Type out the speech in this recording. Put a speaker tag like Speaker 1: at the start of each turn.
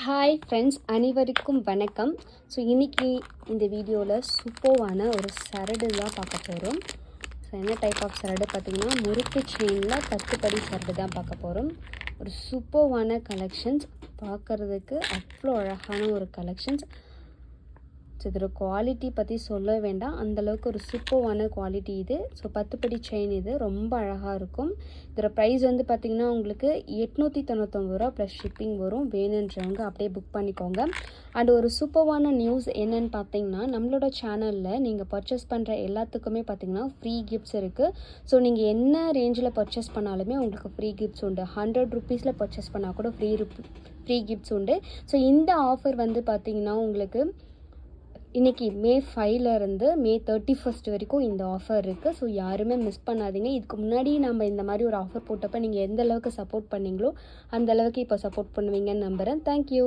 Speaker 1: Hi friends, அனைவருக்கும் வணக்கம். So இன்றைக்கி இந்த வீடியோவில் சூப்பர்வான ஒரு சரடு தான் பார்க்க போகிறோம். ஸோ என்ன டைப் ஆஃப் சரடு பார்த்திங்கன்னா, முறுக்கு செயினில் 10 படி சரடு தான் பார்க்க போகிறோம். ஒரு சூப்பர்வான கலெக்ஷன்ஸ், பார்க்குறதுக்கு அவ்வளோ அழகான ஒரு கலெக்ஷன்ஸ். ஸோ இதோட குவாலிட்டி பற்றி சொல்ல வேண்டாம், அந்தளவுக்கு ஒரு சூப்பர்வான குவாலிட்டி இது. ஸோ 10 படி செயின் இது ரொம்ப அழகாக இருக்கும். இதோட ப்ரைஸ் வந்து பார்த்திங்கன்னா உங்களுக்கு 899 ரூபா ப்ளஸ் ஷிப்பிங் வரும். வேணுன்றவங்க அப்படியே புக் பண்ணிக்கோங்க. அண்ட் ஒரு சூப்பர்வான நியூஸ் என்னென்னு பார்த்தீங்கன்னா, நம்மளோட சேனலில் நீங்கள் பர்ச்சேஸ் பண்ணுற எல்லாத்துக்குமே பார்த்திங்கன்னா ஃப்ரீ கிஃப்ட்ஸ் இருக்குது. ஸோ நீங்கள் என்ன ரேஞ்சில் பர்ச்சேஸ் பண்ணாலுமே உங்களுக்கு ஃப்ரீ கிஃப்ட்ஸ் உண்டு. 100 ருபீஸில் பர்ச்சேஸ் பண்ணால் கூட ஃப்ரீ கிஃப்ட்ஸ் உண்டு. ஸோ இந்த ஆஃபர் வந்து பார்த்திங்கன்னா உங்களுக்கு இன்றைக்கி மே 5லேருந்து மே 31 வரைக்கும் இந்த ஆஃபர் இருக்குது. ஸோ யாருமே மிஸ் பண்ணாதீங்க. இதுக்கு முன்னாடி நம்ம இந்த மாதிரி ஒரு ஆஃபர் போட்டப்போ நீங்கள் எந்த அளவுக்கு சப்போர்ட் பண்ணிங்களோ அந்த அளவுக்கு இப்போ சப்போர்ட் பண்ணுவீங்கன்னு நம்புகிறேன். தேங்க்யூ.